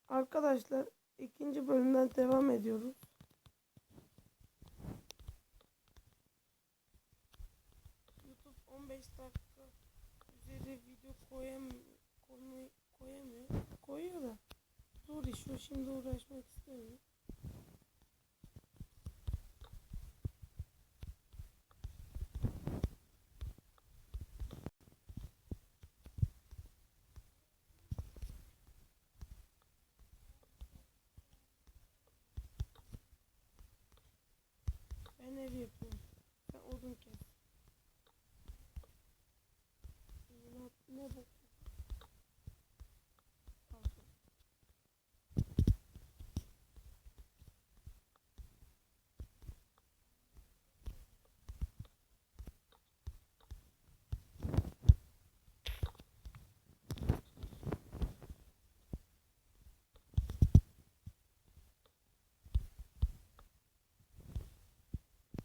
Arkadaşlar ikinci bölümden devam ediyoruz. YouTube 15 dakika üzeri video koyamıyor. Koyuyor da zor iş o, şimdi uğraşmak istemiyorum. Ben ev yapıyorum. Sen odun kes. Ne bu?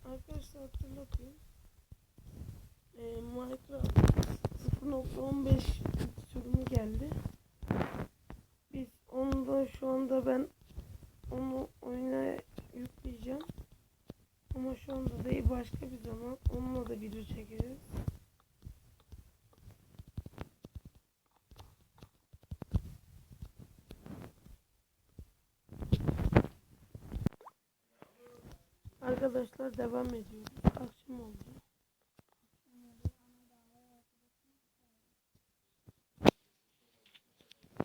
Arkadaşlar hatırlatayım. Minecraft 0.15 sürümü geldi. Biz onu da şu anda ben onu oyuna yükleyeceğim. Ama şu anda değil, başka bir zaman onunla da video çekeriz. Arkadaşlar devam ediyoruz. Akşam oldu.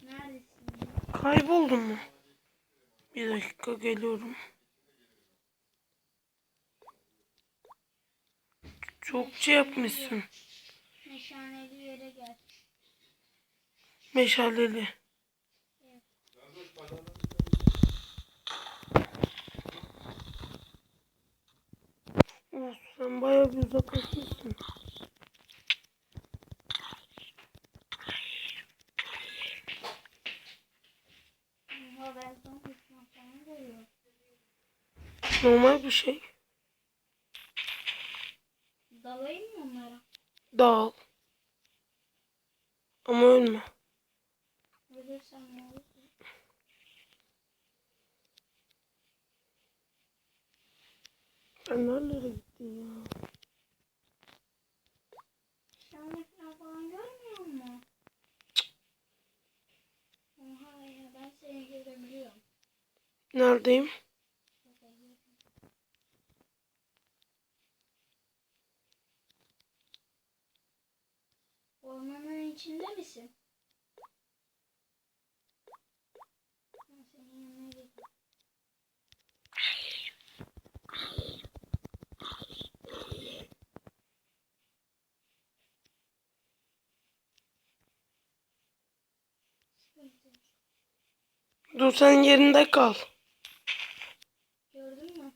Neredesin? Kayboldun mu? Bir dakika, geliyorum. Çok şey yapmışsın. Meşaneli yere gel. Meşaleli. Evet. Of, sen bayağı bir uzaklaşmışsın. Ama ben son kısmı falan görüyorum. Normal bir şey. Dalayım mı onlara? Dağıl. Ama ölme. Ölürsem ne olur? Ben nerelere gittin ya? Şanlı falan görmüyor musun? Oha ya, ben seni görebiliyorum. Neredeyim? Ormanın içinde misin? Ben senin yanına geleyim. Sıkıntı. Dur, sen yerinde kal. Gördün mü?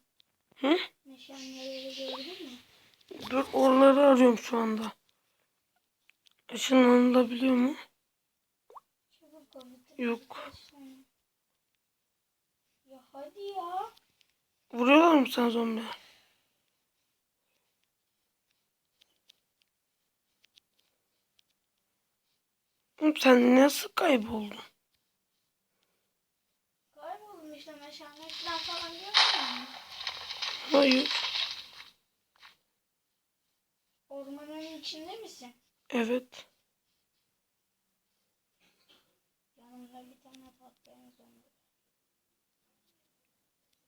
Hı? Meşaleleri gördün mü? Dur, oraları arıyorum şu anda. Işınlanılabiliyor mu? Çabuk ol. Yok. Ya hadi ya. Vuruyorlar mı sen zombi? Oğlum, sen nasıl kayboldun? Kayboldum işte, meşaleler falan görmüyor musun? Hayır. Ormanın içinde misin? Evet. Yanımda bir tane patlayan zombi.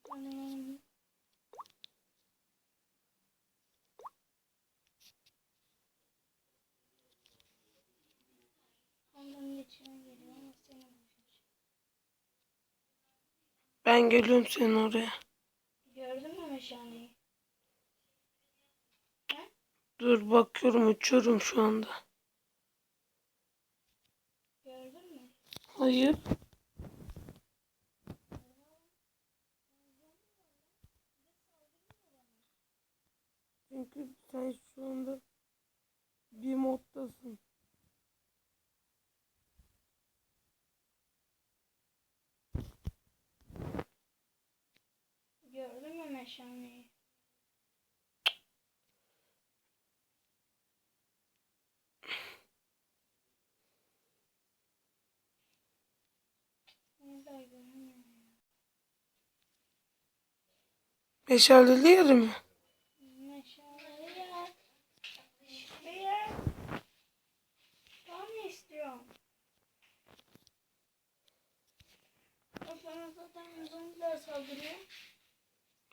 Anam. Ondan geçiren geliyor ama seni bulmuş. Ben geliyorum senin oraya. Gördün mü meşaleyi? He? Dur, bakıyorum, uçuyorum şu anda. Gördün mü? Hayır. Çünkü sen şu anda bir moddasın. Gördün mü meşaleyi? Neyse Meşaleli yeri mi? Meşaleli yer. Bir yer. Ben ne istiyorum? O sana zaten zombiler saldırıyor.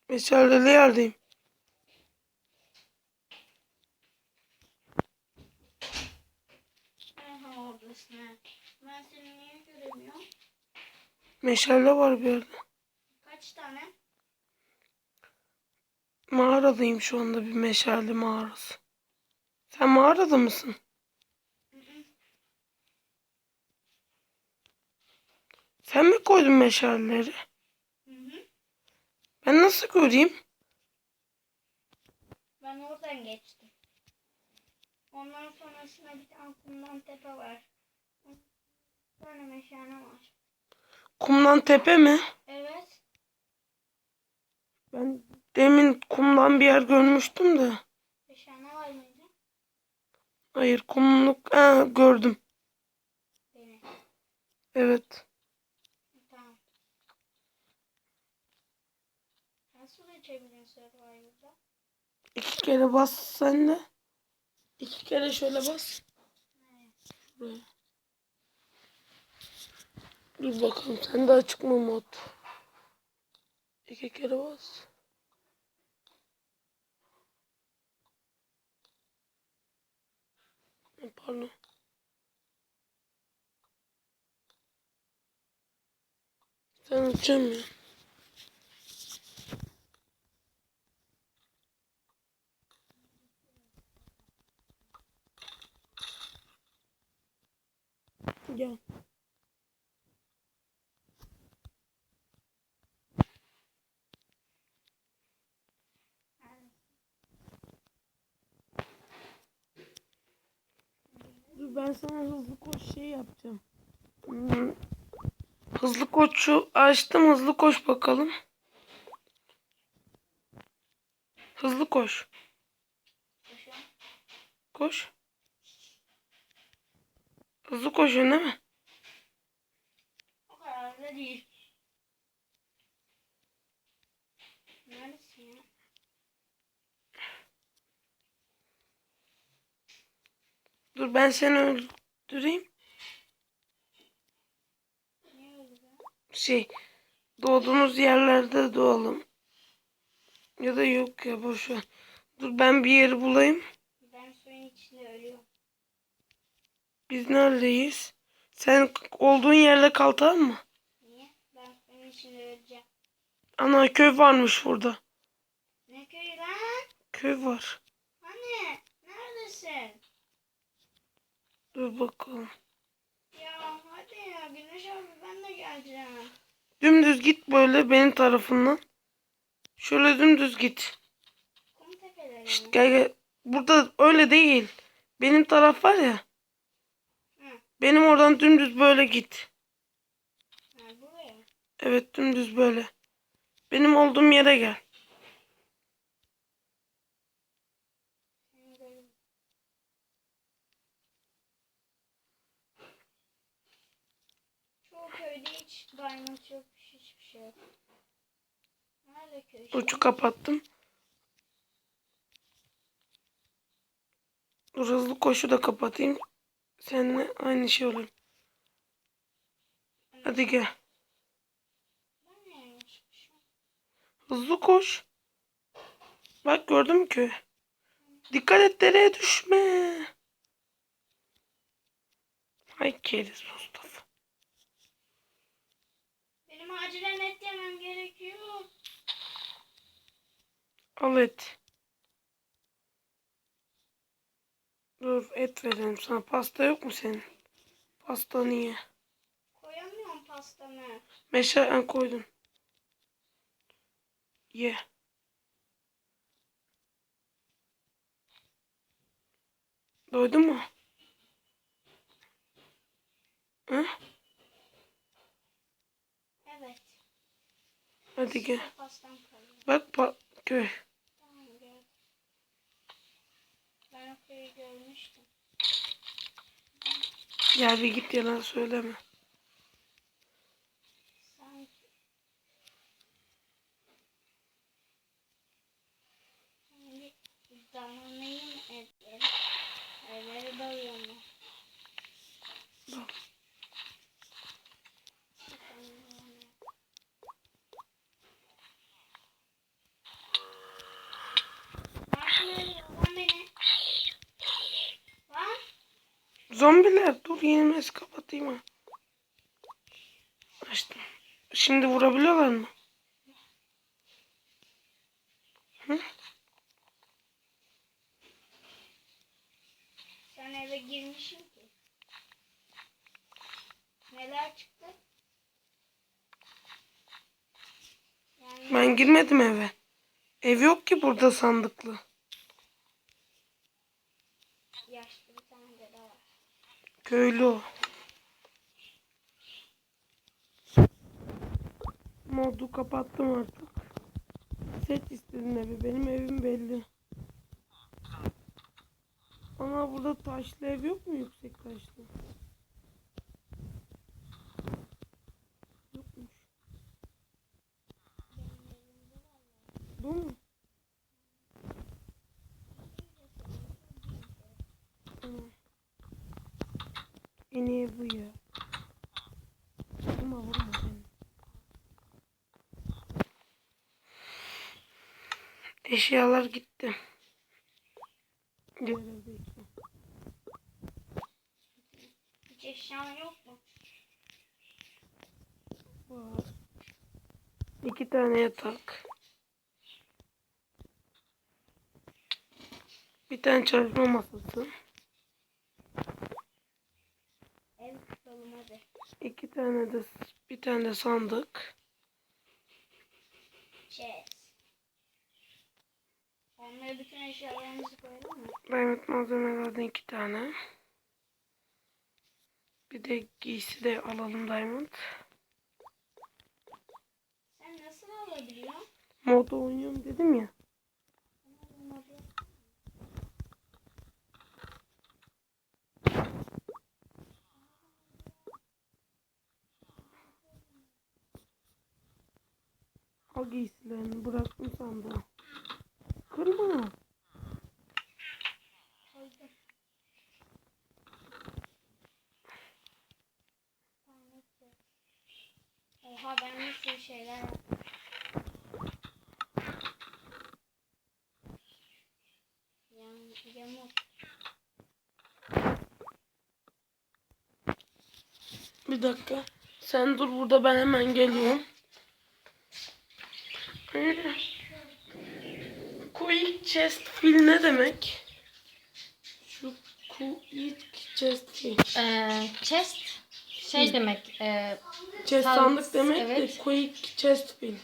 Meşaleli yerdeyim. Aha oradasın ha. Ben seni niye göremiyorum? Meşale var bir yerde. Kaç tane? Mağaradayım şu anda, bir meşale mağarası. Sen mağarada mısın? Hı hı. Sen mi koydun meşaleleri? Hı hı. Ben nasıl göreyim? Ben oradan geçtim. Ondan sonrasında bir tane kumdan tepe var. Bir tane meşale var. Kumdan tepe mi? Evet. Ben demin kumdan bir yer görmüştüm de. Meşale var mıydı? Hayır, kumluk. Ha, gördüm. Beni. Evet. Tamam. Nasıl geçebilirsin Survivor'da? 2 kere bas sen de. 2 kere şöyle bas. Evet. Buraya. Dur bakalım, sen de açık mı mod? 2 kere bas. Pardon. Sen açamıyorsun. Gel. Dur, ben sana hızlı koş şey yapacağım. Hızlı koşu açtım. Hızlı koş bakalım. Hızlı koş. Koşuyorum. Koş. Hızlı koşuyorsun değil mi? O kadar da değil. Neredesin ya? Dur, ben seni öldüreyim. Niye öyle be? Doğduğunuz yerlerde doğalım. Ya da yok ya, boş ver. Dur, ben bir yeri bulayım. Ben suyun içinde ölüyorum. Biz neredeyiz? Sen olduğun yerde kal, tamam mı? Niye? Ben suyun içinde öleceğim. Ana, köy varmış burada. Ne köyü lan? Köy var. Hani? Neredesin? Dur bakalım. Ya hadi ya Güneş abi ben de geleceğim. Dümdüz git böyle benim tarafından. Şöyle dümdüz git. Kum tepeleri Şşt, mi? gel gel. Burada öyle değil. Benim taraf var ya. Hı. Benim oradan dümdüz böyle git. Ha buraya. Evet, dümdüz böyle. Benim olduğum yere gel. Seni görüyorum. Çoğu köyde hiç diamond yok. Hiçbir şey yok. Nerede köy Uçu şimdi? kapattım. Dur, hızlı koşu da kapatayım. Seninle aynı şey olur. Hadi gel. Ben ne yanlışmışım? Hızlı koş. Bak, gördün mü köyü? Dikkat et, dereye düşme. Ay keriz Mustafa. Benim acilen et yemem gerekiyor. Al et. Dur, et verelim sana. Pasta yok mu senin? Pastanı ye. Koyamıyorum pastamı. Meşalen koydum. Ye. Doydun mu? Hı? Evet. Hadi gel. Sıfır pastam kalıyor. Bak, köy. Tamam gördüm. Ben o köyü görmüştüm. Gel bir git, yalan söyleme. Sen Zombiler dur yenilmesi kapatayım ha. Açtım. Şimdi vurabiliyorlar mı? Hı? Sen eve girmişsin ki. Neler çıktı? Yani Ben girmedim eve. Ev yok ki burada sandıklı. yaşlı bir tane dede var. Köylü o. Modu kapattım artık. Seç istediğin evi. Benim evim belli. Ana burada taşlı ev yok mu, yüksek taşlı? Yokmuş. Benim evimde var ya. Bu mu? Tamam. En iyi bu ya. Vurma beni. Eşyalar gitti. Görevdeki. Hiç eşyan yok mu? Var. 2 tane yatak. Bir tane çalışma masası. Ev tutalım hadi. 2 tane de bir tane de sandık. Chest. Onlara bütün eşyalarımızı koyalım mı? Diamond malzemelerden 2 tane. Bir de giysi de alalım Diamond. Sen nasıl alabiliyorsun? Modda oynuyorum dedim ya. Al giysilerini bıraktım sandığa. Kırma. Koydum. Oha ben bir sürü şeyler yaptım. Yamuk. Bir dakika. Sen dur burada, ben hemen geliyorum. Quick chest fill ne demek? Şu quick chest fill. Chest şey demek. Chest San- sandık demek evet. de quick chest fill.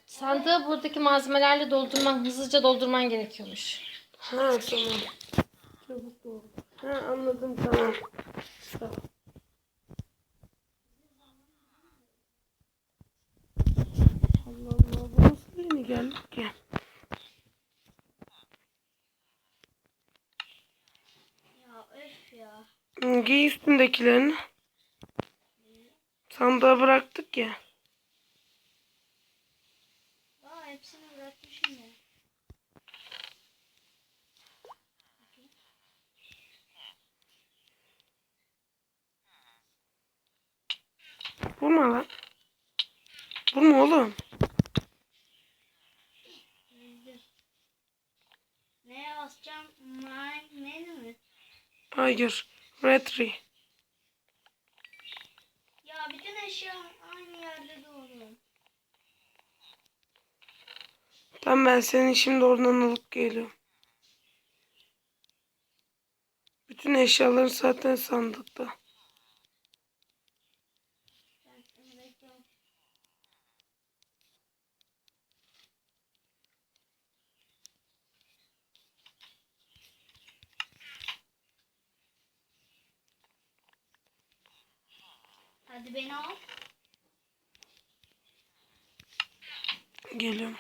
Sandığı buradaki malzemelerle doldurman, hızlıca doldurman gerekiyormuş. Ha tamam. Çabuk doğru. Ha anladım tamam. Tamam. Allah Allah, bu nasıl yeni geldik ki? Ya öf ya. Giy üstündekilerini. Sandığa bıraktık ya. Aa hepsini bırakmışım ya. Vurma lan. Vurma oğlum. Öldüm. Neye basacağım? Menü mü? Hayır. Retry. Ya bütün eşya aynı yerde doğru. Tamam, ben seni şimdi oradan alıp geliyorum. Bütün eşyaların zaten sandıkta. Ben seni bekliyorum. Hadi beni al. Geliyorum.